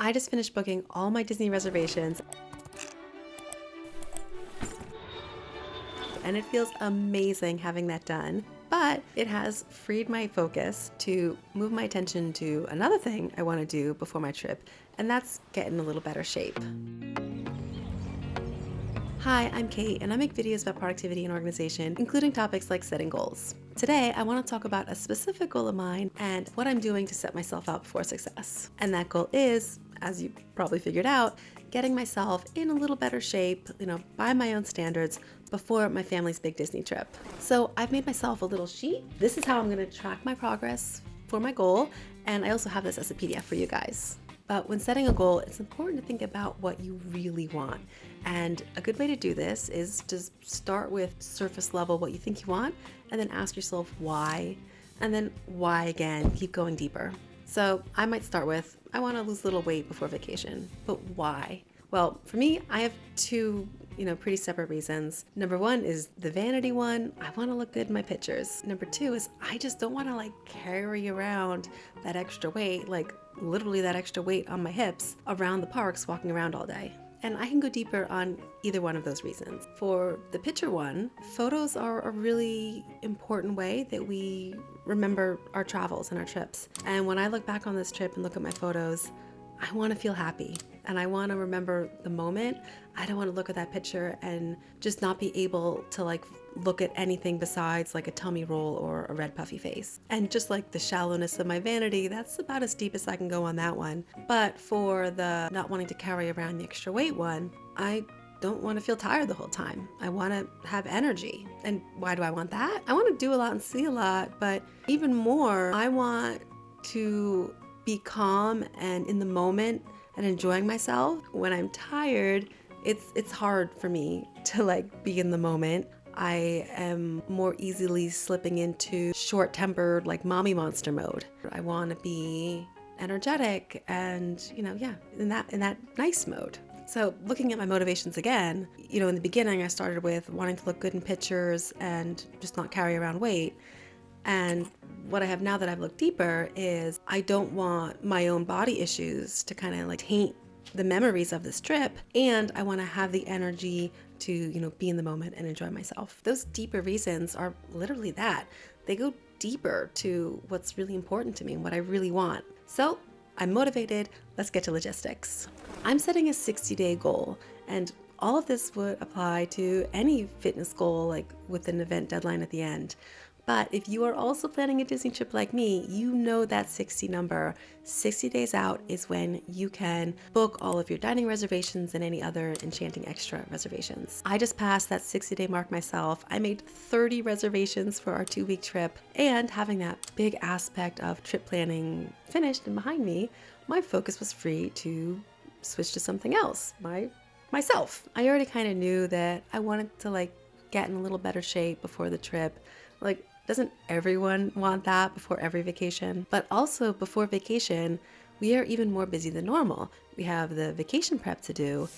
I just finished booking all my Disney reservations and it feels amazing having that done. But it has freed my focus to move my attention to another thing I want to do before my trip, and that's get in a little better shape. Hi, I'm Kate, and I make videos about productivity and organization, including topics like setting goals. Today, I want to talk about a specific goal of mine and what I'm doing to set myself up for success. And that goal is, as you probably figured out, getting myself in a little better shape, by my own standards before my family's big Disney trip. So I've made myself a little sheet. This is how I'm going to track my progress for my goal, and I also have this as a PDF for you guys. But when setting a goal, it's important to think about what you really want. And a good way to do this is just start with surface level what you think you want, and then ask yourself why, and then why again, keep going deeper. So I might start with, I want to lose a little weight before vacation, but why? Well, for me, I have two pretty separate reasons. Number one is the vanity one. I want to look good in my pictures. Number two is I just don't want to carry around that extra weight, literally that extra weight on my hips around the parks walking around all day. And I can go deeper on either one of those reasons. For the picture one, photos are a really important way that we remember our travels and our trips. And when I look back on this trip and look at my photos, I want to feel happy and I want to remember the moment. I don't want to look at that picture and just not be able to look at anything besides a tummy roll or a red puffy face. And just the shallowness of my vanity, that's about as deep as I can go on that one. But for the not wanting to carry around the extra weight one, I don't want to feel tired the whole time. I want to have energy. And why do I want that? I want to do a lot and see a lot, but even more, I want to be calm and in the moment and enjoying myself. When I'm tired, it's hard for me to be in the moment. I am more easily slipping into short-tempered mommy monster mode. I want to be energetic and in that nice mode. So looking at my motivations again, in the beginning I started with wanting to look good in pictures and just not carry around weight. And what I have now that I've looked deeper is I don't want my own body issues to kind of taint the memories of this trip, and I want to have the energy to be in the moment and enjoy myself. Those deeper reasons are literally that. They go deeper to what's really important to me and what I really want. So I'm motivated. Let's get to logistics. I'm setting a 60-day goal, and all of this would apply to any fitness goal with an event deadline at the end. But if you are also planning a Disney trip like me, you know that 60 number. 60 days out is when you can book all of your dining reservations and any other enchanting extra reservations. I just passed that 60-day mark myself. I made 30 reservations for our 2-week trip, and having that big aspect of trip planning finished and behind me, my focus was free to switch to something else, myself. I already kind of knew that I wanted to get in a little better shape before the trip. Doesn't everyone want that before every vacation? But also before vacation, we are even more busy than normal. We have the vacation prep to do,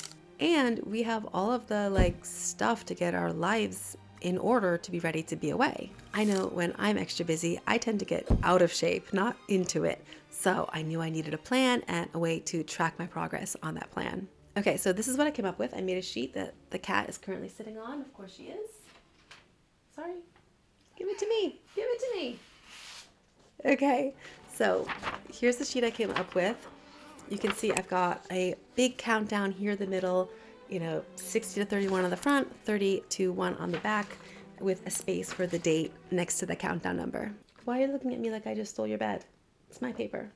and we have all of the stuff to get our lives in order to be ready to be away. I know when I'm extra busy, I tend to get out of shape, not into it. So I knew I needed a plan and a way to track my progress on that plan. Okay, so this is what I came up with. I made a sheet that the cat is currently sitting on. Of course she is. Sorry. Give it to me. Give it to me. Okay, so here's the sheet I came up with. You can see I've got a big countdown here in the middle, 60 to 31 on the front, 30 to 1 on the back, with a space for the date next to the countdown number. Why are you looking at me like I just stole your bed? It's my paper.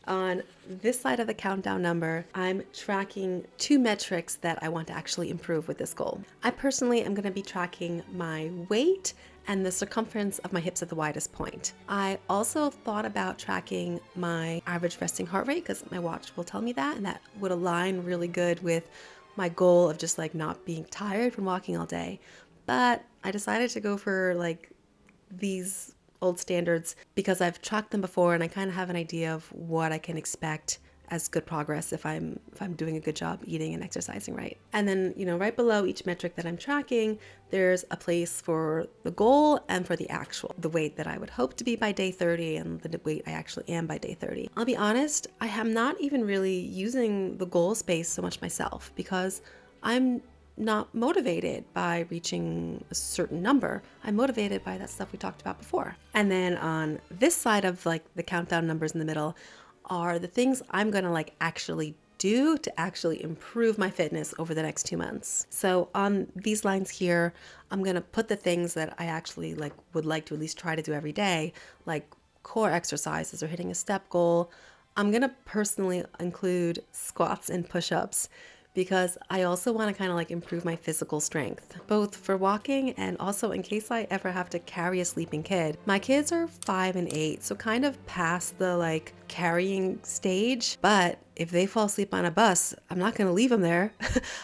On this side of the countdown number, I'm tracking 2 metrics that I want to actually improve with this goal. I personally am going to be tracking my weight and the circumference of my hips at the widest point. I also thought about tracking my average resting heart rate because my watch will tell me that, and that would align really good with my goal of just not being tired from walking all day. But I decided to go for these old standards because I've tracked them before and I kind of have an idea of what I can expect as good progress if I'm doing a good job eating and exercising right. And then, right below each metric that I'm tracking, there's a place for the goal and for the weight that I would hope to be by day 30 and the weight I actually am by day 30. I'll be honest, I am not even really using the goal space so much myself because I'm not motivated by reaching a certain number. I'm motivated by that stuff we talked about before. And then on this side of like the countdown numbers in the middle are the things I'm gonna like actually do to actually improve my fitness over the next 2 months. So on these lines here, I'm gonna put the things that I actually would like to at least try to do every day, like core exercises or hitting a step goal. I'm gonna personally include squats and push-ups because I also want to kind of improve my physical strength, both for walking and also in case I ever have to carry a sleeping kid. My kids are 5 and 8, so kind of past the carrying stage, but if they fall asleep on a bus, I'm not going to leave them there.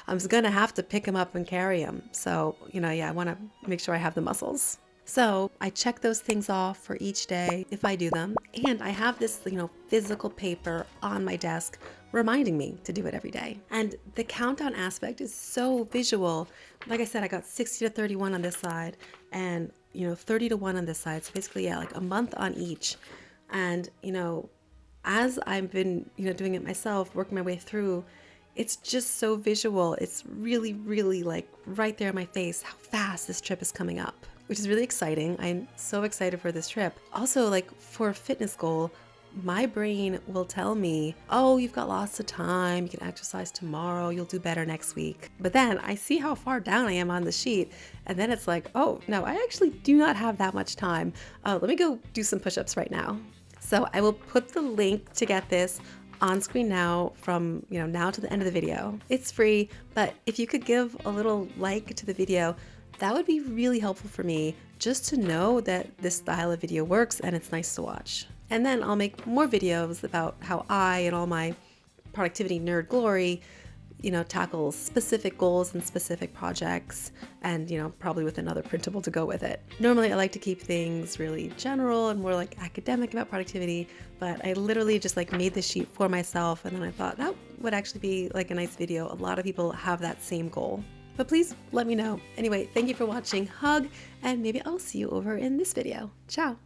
I'm just going to have to pick them up and carry them. So, I want to make sure I have the muscles. So I check those things off for each day if I do them. And I have this, physical paper on my desk reminding me to do it every day. And the countdown aspect is so visual. Like I said, I got 60 to 31 on this side and, 30 to 1 on this side. So basically, a month on each. And, as I've been, doing it myself, working my way through, it's just so visual. It's really, really right there in my face how fast this trip is coming up, which is really exciting. I'm so excited for this trip. Also, for a fitness goal, my brain will tell me, oh, you've got lots of time, you can exercise tomorrow, you'll do better next week. But then I see how far down I am on the sheet, and then it's oh, no, I actually do not have that much time. Let me go do some push-ups right now. So I will put the link to get this on screen now from now to the end of the video. It's free, but if you could give a little like to the video, that would be really helpful for me just to know that this style of video works and it's nice to watch. And then I'll make more videos about how I and all my productivity nerd glory, tackle specific goals and specific projects and, probably with another printable to go with it. Normally I like to keep things really general and more academic about productivity, but I literally just made this sheet for myself and then I thought that would actually be a nice video. A lot of people have that same goal. But please let me know. Anyway, thank you for watching. Hug, and maybe I'll see you over in this video. Ciao.